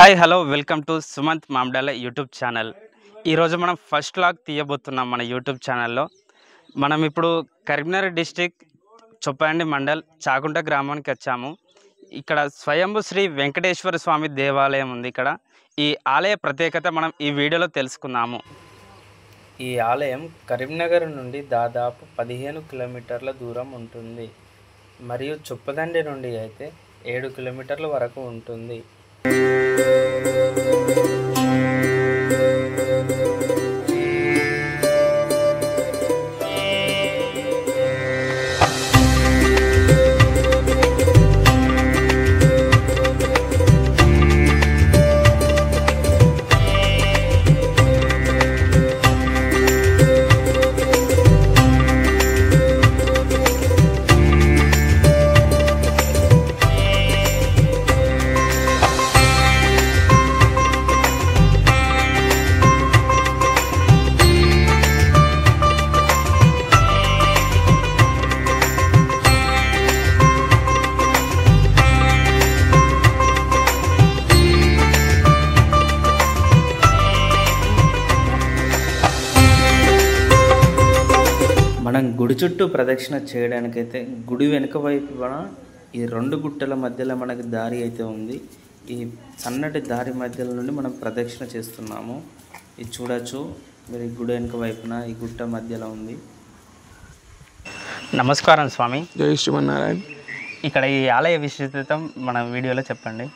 Hi hello welcome to Sumanth Mamidala YouTube channel. ఈరోజు మనం first vlog తీయబోతున్నాం మన యూట్యూబ్ ఛానల్లో. మనం ఇప్పుడు కరీంనగర్ డిస్టిక్ చొప్పదండి మండల్ చాకుంట గ్రామానికి వచ్చాము. ఇక్కడ స్వయంభు శ్రీ వెంకటేశ్వర స్వామి దేవాలయం ఉంది. ఇక్కడ ఈ ఆలయ ప్రత్యేకత మనం ఈ వీడియోలో తెలుసుకుందాము. ఈ ఆలయం కరీంనగర్ నుండి దాదాపు 15 కిలోమీటర్ల దూరం ఉంటుంది మరియు చొప్పదండి నుండి అయితే 7 కిలోమీటర్ల వరకు ఉంటుంది. మనం గుడి చుట్టూ ప్రదక్షిణ చేయడానికైతే గుడి వెనుక వైపున ఈ 2 గుట్టల మధ్యలో మనకి దారి అయితే ఉంది. ఈ సన్నటి దారి మధ్యలో నుండి మనం ప్రదక్షిణ చేస్తున్నాము. ఇది చూడొచ్చు మీరు, ఈ గుడి వెనుక వైపున ఈ గుట్ట మధ్యలో ఉంది. నమస్కారం స్వామి. జై శ్రీమన్నారాయణ. ఇక్కడ ఈ ఆలయ విశిష్టత మన వీడియోలో చెప్పండి.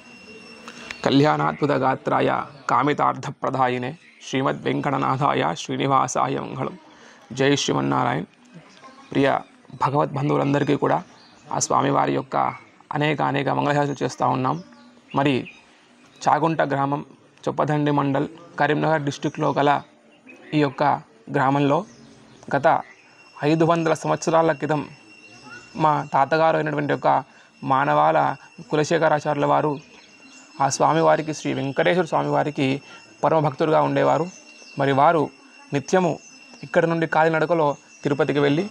కళ్యాణాద్భుత గాత్రాయ కామితార్థప్రదాయినే శ్రీమద్ వెంకటనాథాయ శ్రీనివాసాయ మంగళం. జై శ్రీమన్నారాయణ. ప్రియ భగవద్ బంధువులందరికీ కూడా ఆ స్వామివారి యొక్క అనేక మంగళహారతులు చేస్తూ ఉన్నాం. మరి చాగుంట గ్రామం చొప్పదండి మండల్ కరీంనగర్ డిస్టిక్లో గల ఈ యొక్క గ్రామంలో గత 500 సంవత్సరాల క్రితం మా తాతగారు అయినటువంటి యొక్క మానవాల కులశేఖరాచార్యుల వారు ఆ స్వామివారికి, శ్రీ వెంకటేశ్వర స్వామివారికి పరమ భక్తుడుగా ఉండేవారు. మరి వారు నిత్యము ఇక్కడ నుండి కాలినడకలో తిరుపతికి వెళ్ళి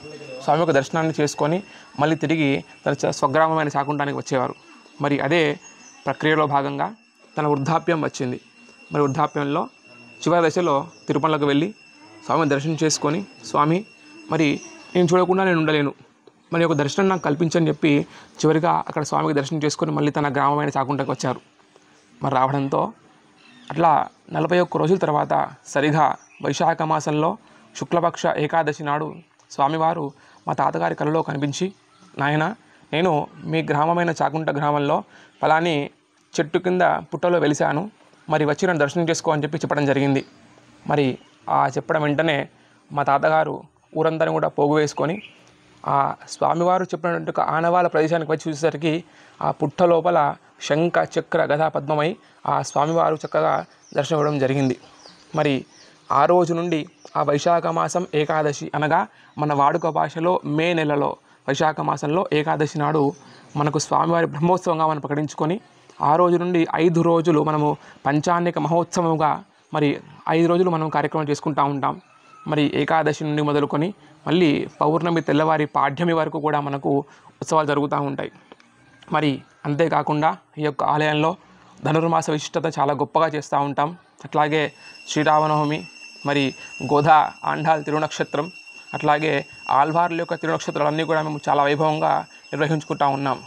స్వామి యొక్క దర్శనాన్ని చేసుకొని మళ్ళీ తిరిగి తన స్వగ్రామమైన చాకుంటానికి వచ్చేవారు. మరి అదే ప్రక్రియలో భాగంగా తన వృద్ధాప్యం వచ్చింది. మరి వృద్ధాప్యంలో చివరి దశలో తిరుపతిలోకి వెళ్ళి స్వామిని దర్శనం చేసుకొని, స్వామి మరి నేను చూడకుండా నేను ఉండలేను, మరి ఒక దర్శనం నాకు కల్పించని చెప్పి చివరిగా అక్కడ స్వామికి దర్శనం చేసుకొని మళ్ళీ తన గ్రామమైన చాకుంటకి వచ్చారు. మరి రావడంతో అట్లా 41 రోజుల తర్వాత సరిగా వైశాఖ మాసంలో శుక్లపక్ష ఏకాదశి నాడు స్వామివారు మా తాతగారి కలలో కనిపించి, నాయన నేను మీ గ్రామమైన చాకుంట గ్రామంలో ఫలాని చెట్టు కింద పుట్టలో వెలిశాను, మరి వచ్చి నన్ను దర్శనం చేసుకో అని చెప్పి చెప్పడం జరిగింది. మరి ఆ చెప్పడం వెంటనే మా తాతగారు ఊరందరిని కూడా పోగు వేసుకొని ఆ స్వామివారు చెప్పినటువంటి ఒక ఆనవాల ప్రదేశానికి వచ్చి చూసేసరికి ఆ పుట్ట లోపల శంఖ చక్ర గదా పద్మమై ఆ స్వామివారు చక్కగా దర్శనం ఇవ్వడం జరిగింది. మరి ఆ రోజు నుండి ఆ వైశాఖ మాసం ఏకాదశి అనగా మన వాడుక భాషలో మే నెలలో వైశాఖ మాసంలో ఏకాదశి నాడు మనకు స్వామివారి బ్రహ్మోత్సవంగా మనం ప్రకటించుకొని ఆ రోజు నుండి 5 రోజులు మనము పంచాన్నిక మహోత్సవముగా మరి 5 రోజులు మనం కార్యక్రమం చేసుకుంటూ ఉంటాం. మరి ఏకాదశి నుండి మొదలుకొని మళ్ళీ పౌర్ణమి తెల్లవారి పాడ్యమి వరకు కూడా మనకు ఉత్సవాలు జరుగుతూ ఉంటాయి. మరి అంతేకాకుండా ఈ యొక్క ఆలయంలో ధనుర్మాస విశిష్టత చాలా గొప్పగా చేస్తూ ఉంటాం. అట్లాగే శ్రీరామనవమి, మరి గోధా ఆండాల్ తిరునక్షత్రం, అట్లాగే ఆల్వార్ల యొక్క తిరునక్షత్రాలన్నీ కూడా మేము చాలా వైభవంగా నిర్వహించుకుంటూ ఉన్నాం.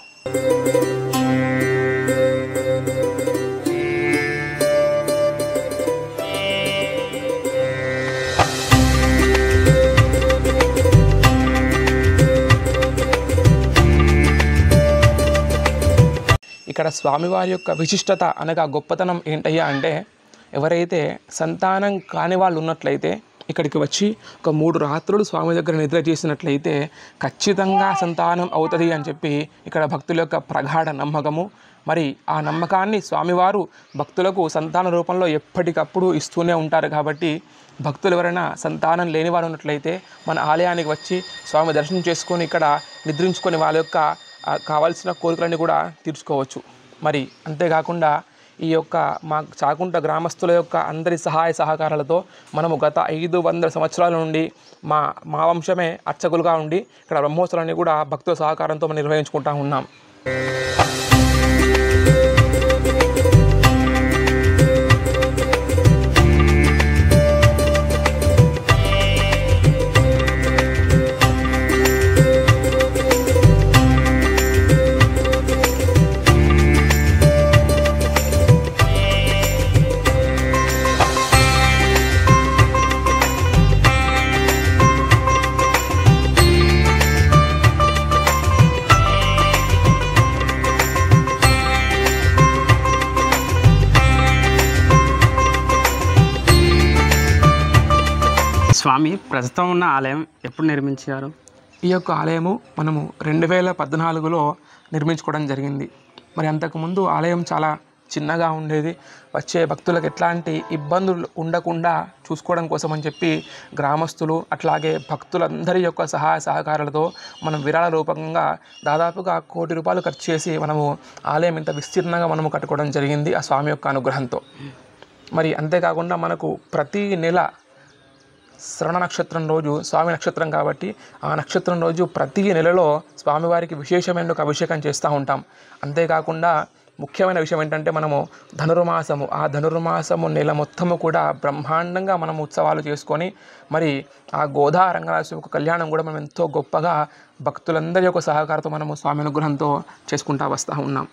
ఇక్కడ స్వామివారి యొక్క విశిష్టత అనగా గొప్పతనం ఏంటయ్యా అంటే, ఎవరైతే సంతానం కాని వాళ్ళు ఉన్నట్లయితే ఇక్కడికి వచ్చి ఒక 3 రాత్రులు స్వామి దగ్గర నిద్ర చేసినట్లయితే ఖచ్చితంగా సంతానం అవుతుంది అని చెప్పి ఇక్కడ భక్తుల యొక్క ప్రగాఢ నమ్మకము. మరి ఆ నమ్మకాన్ని స్వామివారు భక్తులకు సంతాన రూపంలో ఎప్పటికప్పుడు ఇస్తూనే ఉంటారు. కాబట్టి భక్తులు ఎవరైనా సంతానం లేని వారు ఉన్నట్లయితే మన ఆలయానికి వచ్చి స్వామి దర్శనం చేసుకొని ఇక్కడ నిద్రించుకొని వాళ్ళ యొక్క కావాల్సిన కోరికలన్నీ కూడా తీర్చుకోవచ్చు. మరి అంతేకాకుండా ఈ యొక్క మా చాకుంట గ్రామస్తుల యొక్క అందరి సహాయ సహకారాలతో మనము గత 500 సంవత్సరాల నుండి మా వంశమే అర్చకులుగా ఉండి ఇక్కడ బ్రహ్మోత్సవాన్ని కూడా భక్తుల సహకారంతో మనం నిర్వహించుకుంటూ ఉన్నాం. స్వామి ప్రస్తుతం ఉన్న ఆలయం ఎప్పుడు నిర్మించారు? ఈ యొక్క ఆలయము మనము 2014లో నిర్మించుకోవడం జరిగింది. మరి అంతకుముందు ఆలయం చాలా చిన్నగా ఉండేది. వచ్చే భక్తులకు ఎట్లాంటి ఇబ్బందులు ఉండకుండా చూసుకోవడం కోసం అని చెప్పి గ్రామస్తులు అట్లాగే భక్తులందరి యొక్క సహాయ సహకారాలతో మనం విరాళ రూపంగా దాదాపుగా 1 కోటి రూపాయలు ఖర్చు చేసి మనము ఆలయం ఇంత విస్తీర్ణంగా మనము కట్టుకోవడం జరిగింది ఆ స్వామి యొక్క అనుగ్రహంతో. మరి అంతేకాకుండా మనకు ప్రతి నెల శ్రవణ నక్షత్రం రోజు స్వామి నక్షత్రం కాబట్టి ఆ నక్షత్రం రోజు ప్రతి నెలలో స్వామివారికి విశేషమైన ఒక అభిషేకం చేస్తూ ఉంటాం. అంతేకాకుండా ముఖ్యమైన విషయం ఏంటంటే మనము ధనుర్మాసము, ఆ ధనుర్మాసము నెల మొత్తము కూడా బ్రహ్మాండంగా మనం ఉత్సవాలు చేసుకొని మరి ఆ గోదా రంగనాథ యొక్క కళ్యాణం కూడా మనం ఎంతో గొప్పగా భక్తులందరి యొక్క సహకారంతో మనము స్వామి అనుగ్రహంతో చేసుకుంటూ వస్తూ ఉన్నాం.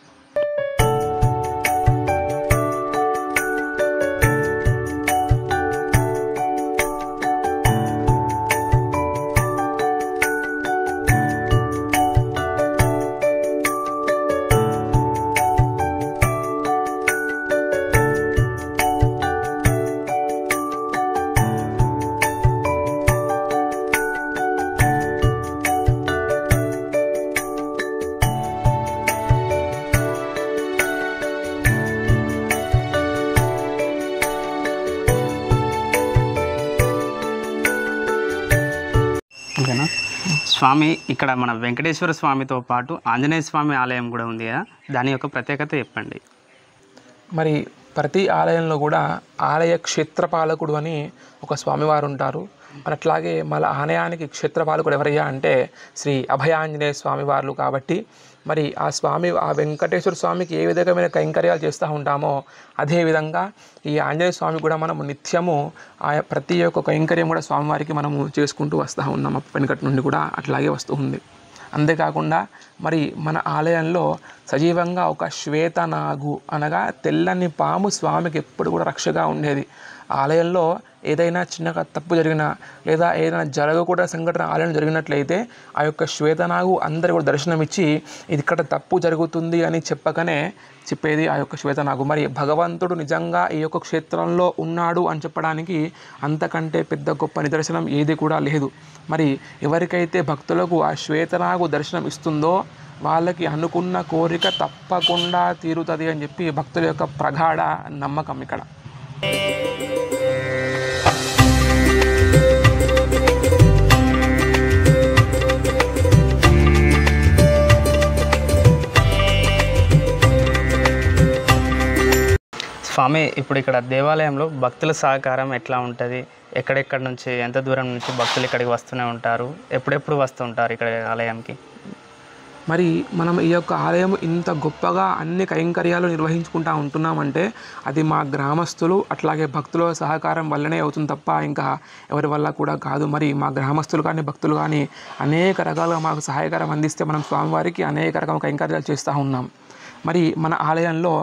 ఓకేనా స్వామి, ఇక్కడ మన వెంకటేశ్వర స్వామితో పాటు ఆంజనేయ స్వామి ఆలయం కూడా ఉంది కదా, దాని యొక్క ప్రత్యేకత చెప్పండి. మరి ప్రతి ఆలయంలో కూడా ఆలయ క్షేత్రపాలకుడు అని ఒక స్వామివారు ఉంటారు. మరి అట్లాగే మన ఆలయానికి క్షేత్రపాలకుడు ఎవరయ్యా అంటే శ్రీ అభయాంజనేయ స్వామివార్లు. కాబట్టి మరి ఆ స్వామి, ఆ వెంకటేశ్వర స్వామికి ఏ విధమైన కైంకర్యాలు చేస్తూ ఉంటామో అదేవిధంగా ఈ ఆంజనేయ స్వామి కూడా మనము నిత్యము ఆ ప్రతి ఒక్క కైంకర్యం కూడా స్వామివారికి మనము చేసుకుంటూ వస్తూ ఉన్నాం. వెనుకటి నుండి కూడా అట్లాగే వస్తూ ఉంది. అంతేకాకుండా మరి మన ఆలయంలో సజీవంగా ఒక శ్వేతనాగు అనగా తెల్లని పాము స్వామికి ఎప్పుడు కూడా రక్షగా ఉండేది. ఆలయంలో ఏదైనా చిన్నగా తప్పు జరిగినా లేదా ఏదైనా జరగకూడని సంఘటన ఆలయం జరిగినట్లయితే ఆ యొక్క శ్వేతనాగు అందరి కూడా దర్శనమిచ్చి ఇది ఇక్కడ తప్పు జరుగుతుంది అని చెప్పేది ఆ యొక్క శ్వేతనాగు. మరి భగవంతుడు నిజంగా ఈ యొక్క క్షేత్రంలో ఉన్నాడు అని చెప్పడానికి అంతకంటే పెద్ద గొప్ప నిదర్శనం ఏది కూడా లేదు. మరి ఎవరికైతే భక్తులకు ఆ శ్వేతనాగు దర్శనం ఇస్తుందో వాళ్ళకి అనుకున్న కోరిక తప్పకుండా తీరుతుంది అని చెప్పి భక్తుల యొక్క ప్రగాఢ నమ్మకం ఇక్కడ. స్వామి, ఇప్పుడు ఇక్కడ దేవాలయంలో భక్తుల సహకారం ఎట్లా ఉంటుంది? ఎక్కడెక్కడ నుంచి, ఎంత దూరం నుంచి భక్తులు ఇక్కడికి వస్తూనే ఉంటారు? ఎప్పుడెప్పుడు వస్తూ ఉంటారు ఇక్కడ ఆలయానికి? మరి మనం ఈ యొక్క ఆలయం ఇంత గొప్పగా అన్ని కైంకర్యాలు నిర్వహించుకుంటూ ఉంటున్నామంటే అది మా గ్రామస్తులు అట్లాగే భక్తుల సహకారం వల్లనే అవుతుంది తప్ప ఇంకా ఎవరి వల్ల కూడా కాదు. మరి మా గ్రామస్తులు కానీ భక్తులు కానీ అనేక రకాలుగా మాకు సహాయకారం అందిస్తే మనం స్వామివారికి అనేక రకాల కైంకర్యాలు చేస్తూ ఉన్నాం. మరి మన ఆలయంలో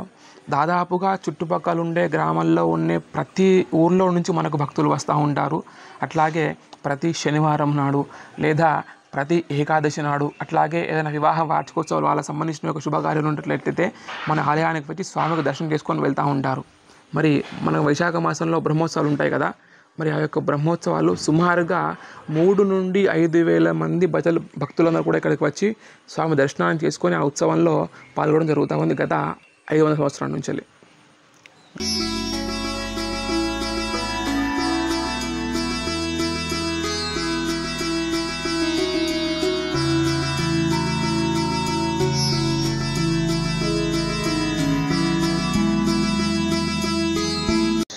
దాదాపుగా చుట్టుపక్కల ఉండే గ్రామాల్లో ఉండే ప్రతి ఊర్లో నుంచి మనకు భక్తులు వస్తూ ఉంటారు. అట్లాగే ప్రతి శనివారం నాడు లేదా ప్రతి ఏకాదశి నాడు అట్లాగే ఏదైనా వివాహ వార్షికోత్సవాలు వాళ్ళకి సంబంధించిన ఒక శుభకార్యాలు ఉన్నట్లయితే మన ఆలయానికి వచ్చి స్వామికి దర్శనం చేసుకొని వెళ్తూ ఉంటారు. మరి మన వైశాఖ మాసంలో బ్రహ్మోత్సవాలు ఉంటాయి కదా, మరి ఆ యొక్క బ్రహ్మోత్సవాలు సుమారుగా 3 నుండి 5,000 మంది భక్తులందరూ కూడా ఇక్కడికి వచ్చి స్వామి దర్శనాన్ని చేసుకొని ఆ ఉత్సవంలో పాల్గొనడం జరుగుతూ ఉంది గత 500 సంవత్సరాల నుంచి.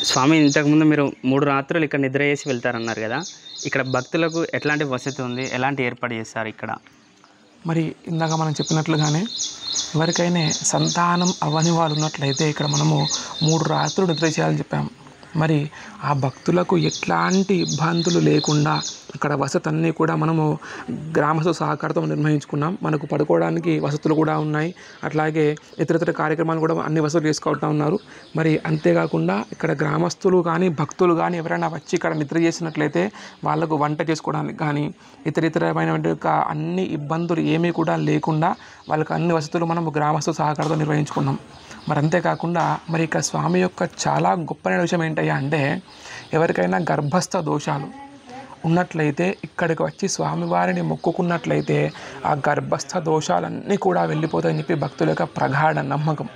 స్వామి, ఇంతకుముందు మీరు 3 రాత్రులు ఇక్కడ నిద్ర చేసి వెళ్తారన్నారు కదా, ఇక్కడ భక్తులకు ఎట్లాంటి వసతి ఉంది, ఎలాంటి ఏర్పాటు చేస్తారు ఇక్కడ? మరి ఇందాక మనం చెప్పినట్లుగానే ఎవరికైనా సంతానం అవ్వని వాళ్ళు ఉన్నట్లయితే ఇక్కడ మనము 3 రాత్రులు నిద్ర చేయాలని చెప్పాము. మరి ఆ భక్తులకు ఎట్లాంటి ఇబ్బందులు లేకుండా ఇక్కడ వసతి అన్నీ కూడా మనము గ్రామస్తుల సహకారంతో నిర్వహించుకున్నాం. మనకు పడుకోవడానికి వసతులు కూడా ఉన్నాయి. అట్లాగే ఇతర కార్యక్రమాలు కూడా అన్ని వసతులు చేసుకుంటూ ఉన్నారు. మరి అంతేకాకుండా ఇక్కడ గ్రామస్తులు కానీ భక్తులు కానీ ఎవరైనా వచ్చి ఇక్కడ నిద్ర చేసినట్లయితే వాళ్ళకు వంట చేసుకోవడానికి కానీ ఇతరమైన అన్ని ఇబ్బందులు ఏమీ కూడా లేకుండా వాళ్ళకి అన్ని వసతులు మనము గ్రామస్తుల సహకారంతో నిర్వహించుకున్నాం. మరి అంతేకాకుండా మరి ఇక స్వామి యొక్క చాలా గొప్ప విషయం ఏంటయ్యా అంటే ఎవరికైనా గర్భస్థ దోషాలు ఉన్నట్లయితే ఇక్కడికి వచ్చి స్వామివారిని మొక్కుకున్నట్లయితే ఆ గర్భస్థ దోషాలన్నీ కూడా వెళ్ళిపోతాయని చెప్పి భక్తుల యొక్క ప్రగాఢ నమ్మకం.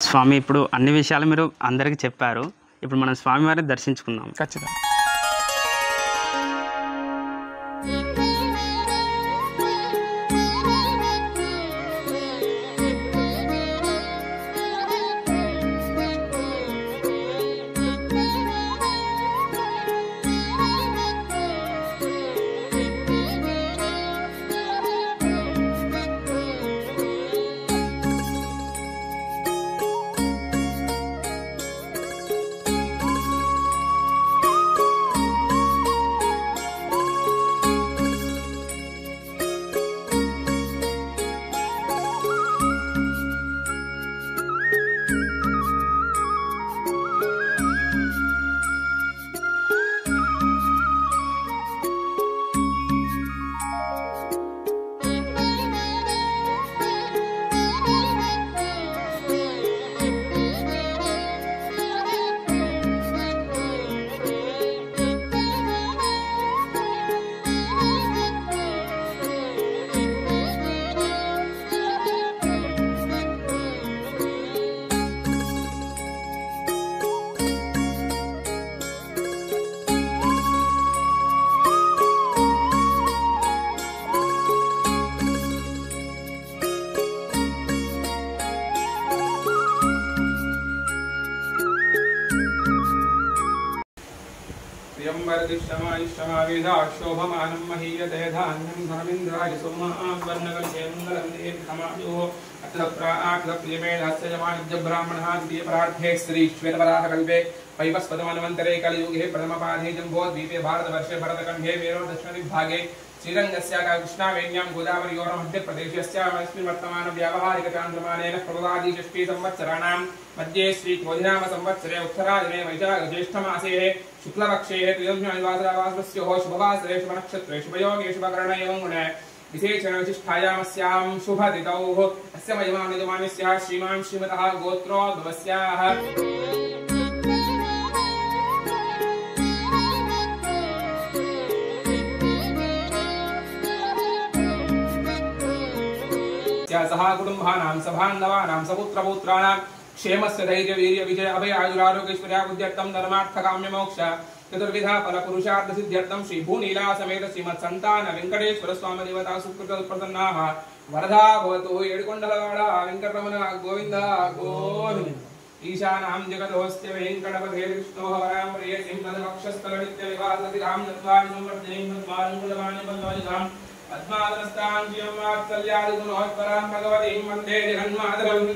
స్వామి, ఇప్పుడు అన్ని విషయాలు మీరు అందరికీ చెప్పారు. ఇప్పుడు మనం స్వామివారిని దర్శించుకుందాం. ఖచ్చితంగా. शोभमानं महीयते धान्यं धर्मेन्द्राय सोमावर्णकल्पेन्दलं दीर्घमायुः अत्र प्राक्लप्यमेधस्य यमानिद्य ब्राह्मणः द्वितीयपरार्थे श्रीश्वेतपराहकल्पे वैवस्वतमन्वन्तरे कलियुगे प्रथमपाधे जम्बोद्वीपे भारतवर्षे भरतखण्डे मेरो दक्षिणदिग्भागे श्रीरङ्गस्य कृष्णावेण्यां गोदावर्योः मध्यप्रदेशस्यामस्मिन् वर्तमानव्यावहारिकचान्द्रमानेन प्रभवादिषष्टि संवत्सराणां मध्ये श्रीक्रोधिनाम संवत्सरे उत्तरायणे वैशाखज्येष्ठमासे शुक्लपक्षे त्रियोदशनिवासरावासस्योः शुभवासरे शुभनक्षत्रे शुभयोगे शुभकरणे एवं गुणे विशेषणविशिष्टायामस्यां शुभतिथौ अस्य महिमानिजमानस्याः श्रीमान् श्रीमतः गोत्रोद्भवस्याः सह कुटुंबानां सभान्नवानां सपुत्रपुत्राणां क्षेमस्य धैर्य वीर्य विजय अभय आयुरारोग्यैश्वर्या बुद्ध्यर्थं धर्मार्थ काम्य मोक्ष चतुर्विधा फल पुरुषार्थ सिद्ध्यर्थं श्री भूनीला समेत श्रीमत् संतान वेंकटेश्वर स्वामी देवता सुकृत प्रसन्नाः वरदा भवतु येडुकोंडलवाड वेंकटरमण गोविंद गोविंद ईशानां जगतोऽस्य वेंकटपते विष्णोः वरां प्रिय सिंहदवक्षस्थल नित्य विवासति राम नत्वानि संवर्धनेन द्वारङ्कुलवाणि बन्धवनिधाम् पद्मावनस्तां जीवं वात्सल्यादिगुणोत्परां भगवतीं वन्दे जगन्मातरम्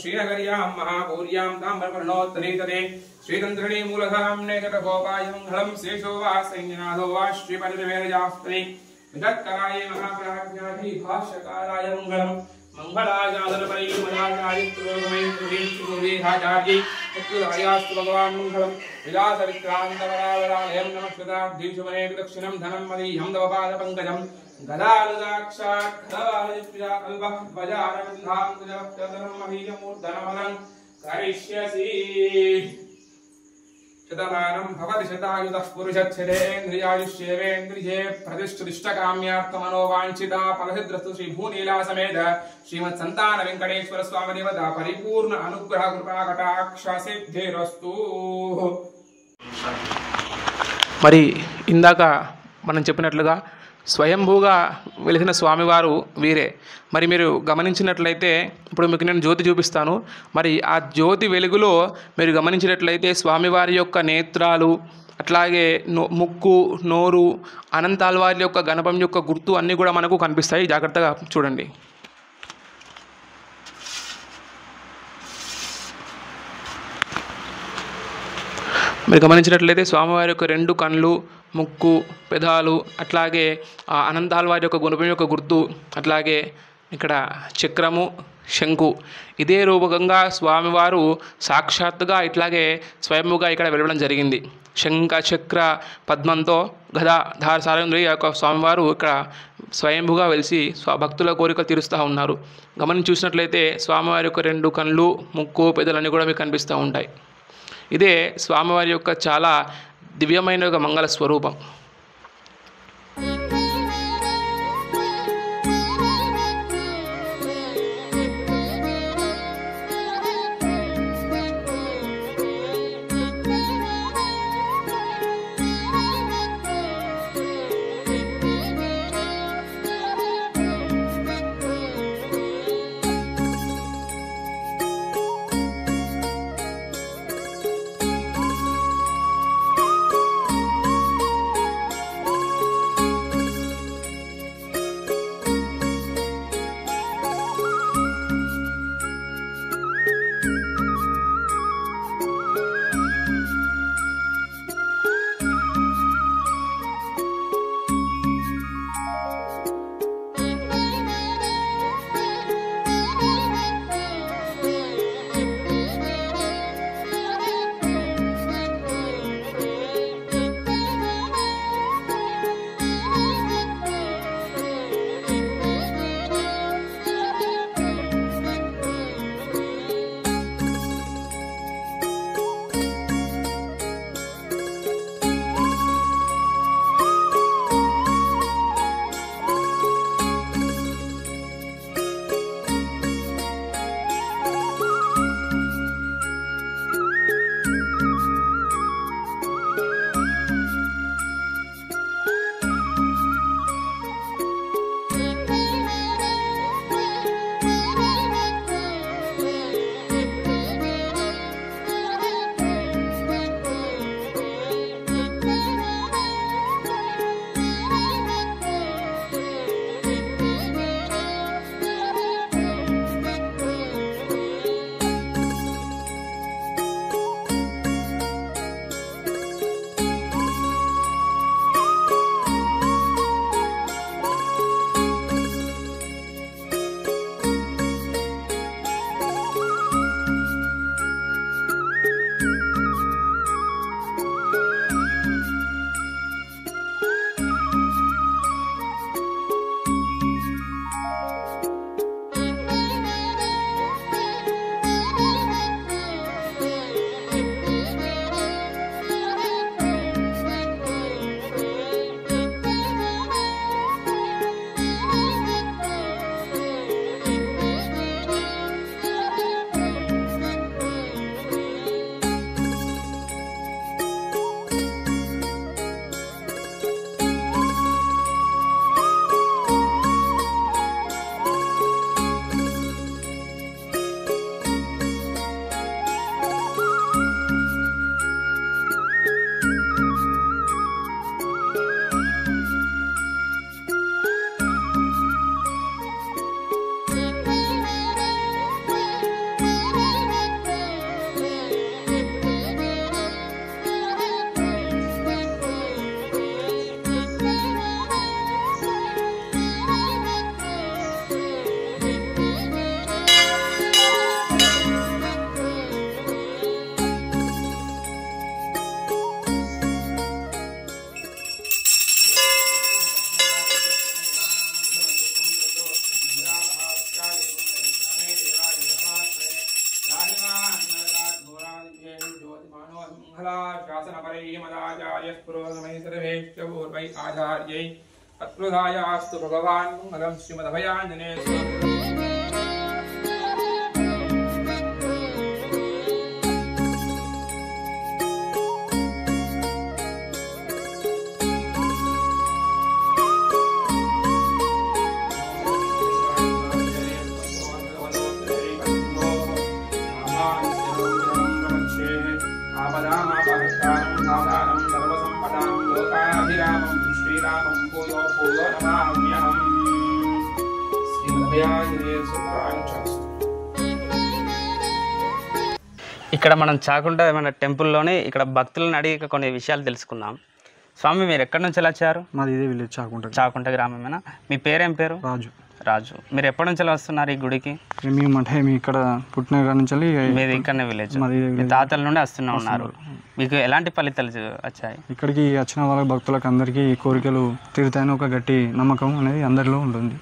श्रीनगर्यां महापूर्यां ताम्रपर्णोत्तरीतरे श्रीतन्त्रिणी मूलधाम्ने जटगोपायमङ्गलं शेषो वा सैन्यनाथो वा श्रीपतिमेरजास्त्रे विदत्कराय महाप्राज्ञाधि भाष्यकाराय मङ्गलं मङ्गलाजातनपरिमलाचार्यत्रोगमैन्द्रवीन्द्रवीराचार्यै तत्त्वदायास्तु भगवान् मङ्गलं विलासविक्रान्तवरावरालयं नमस्कृताब्धीशुमने दक्षिणं धनं मदीयं तवपादपङ्कजं करिष्यसि शतमानं भवति शतायुतः पुरुषच्छदेन्द्रियायुष्येवेन्द्रिये प्रतिष्ठिष्टकाम्यार्थमनोवाञ्छिता फलसिद्धिरस्तु श्री भूनीला समेत श्रीमत् संतान वेंकटेश्वर स्वामी देवता परिपूर्ण अनुग्रह कृपा कटाक्ष सिद्धिरस्तु। మరి ఇందాక మనం చెప్పినట్లుగా స్వయంభూగా వెలిసిన స్వామివారు వీరే. మరి మీరు గమనించినట్లయితే ఇప్పుడు మీకు నేను జ్యోతి చూపిస్తాను. మరి ఆ జ్యోతి వెలుగులో మీరు గమనించినట్లయితే స్వామివారి యొక్క నేత్రాలు, అట్లాగే ముక్కు, నోరు, అనంతాల్వారి యొక్క గణపం యొక్క గుర్తు అన్నీ కూడా మనకు కనిపిస్తాయి. జాగ్రత్తగా చూడండి. మీరు గమనించినట్లయితే స్వామివారి యొక్క 2 కళ్ళు, ముక్కు, పెదాలు, అట్లాగే అనంతాల్వారి యొక్క గుణపం యొక్క గుర్తు, అట్లాగే ఇక్కడ చక్రము, శంకు, ఇదే రూపకంగా స్వామివారు సాక్షాత్తుగా ఇట్లాగే స్వయంగా ఇక్కడ వెలవడం జరిగింది. శంఖ చక్ర పద్మంతో గదాధార సారంధ్రి యొక్క స్వామివారు ఇక్కడ స్వయంభుగా వెలిసి భక్తుల కోరికలు తీరుస్తూ ఉన్నారు. గమనించి చూసినట్లయితే స్వామివారి యొక్క 2 కళ్ళు, ముక్కు, పెదలన్నీ కూడా మీకు కనిపిస్తూ ఉంటాయి. ఇదే స్వామివారి యొక్క చాలా దివ్యమైన ఒక మంగళ స్వరూపం. आचार्यै अत्रुधायास्तु भगवान् मंगलं श्रीमदभयाञ्जनेय ఇక్కడ మనం చాకుంట మన టెంపుల్లోనే ఇక్కడ భక్తులను అడిగి కొన్ని విషయాలు తెలుసుకుందాం. స్వామి, మీరు ఎక్కడి నుంచి ఎలా వచ్చారు? మాది ఇదే విలేజ్ చాకుంట గ్రామమేనా? మీ పేరేం పేరు? రాజు. మీరు ఎప్పటి నుంచి వస్తున్నారు ఈ గుడికి? మేము ఇక్కడ పుట్టిన కాడ నుంచి మీది ఇక్కడనే విలేజ్? మీ తాతల నుండి వస్తున్నా ఉన్నారు. మీకు ఎలాంటి ఫలితాలు వచ్చాయి? ఇక్కడికి వచ్చిన వాళ్ళ భక్తులకు అందరికీ కోరికలు తీరుతాయని ఒక గట్టి నమ్మకం అనేది అందరిలో ఉంటుంది.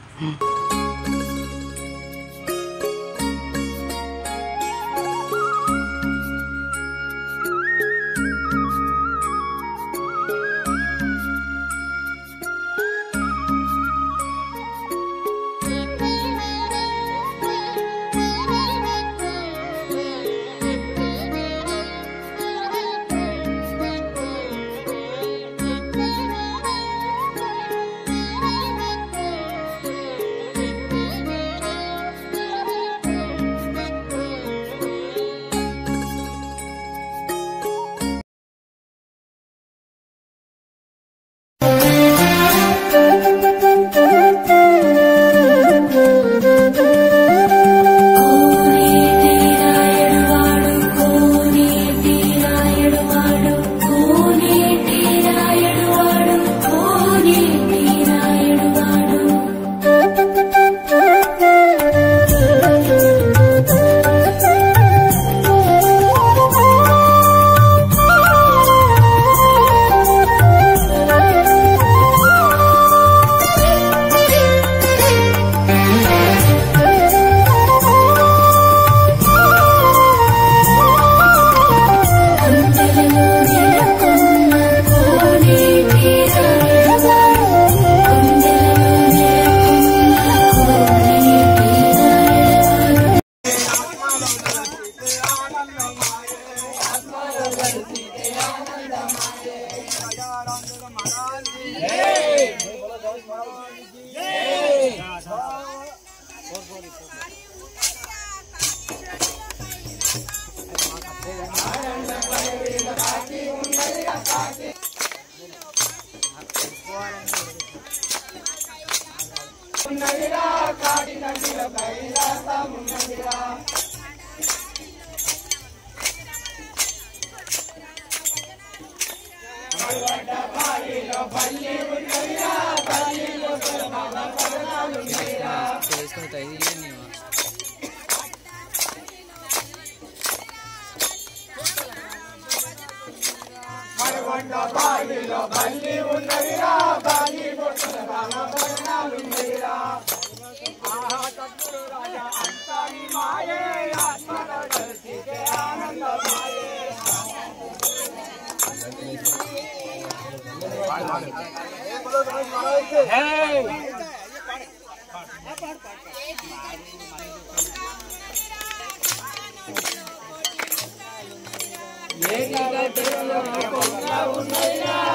ఏ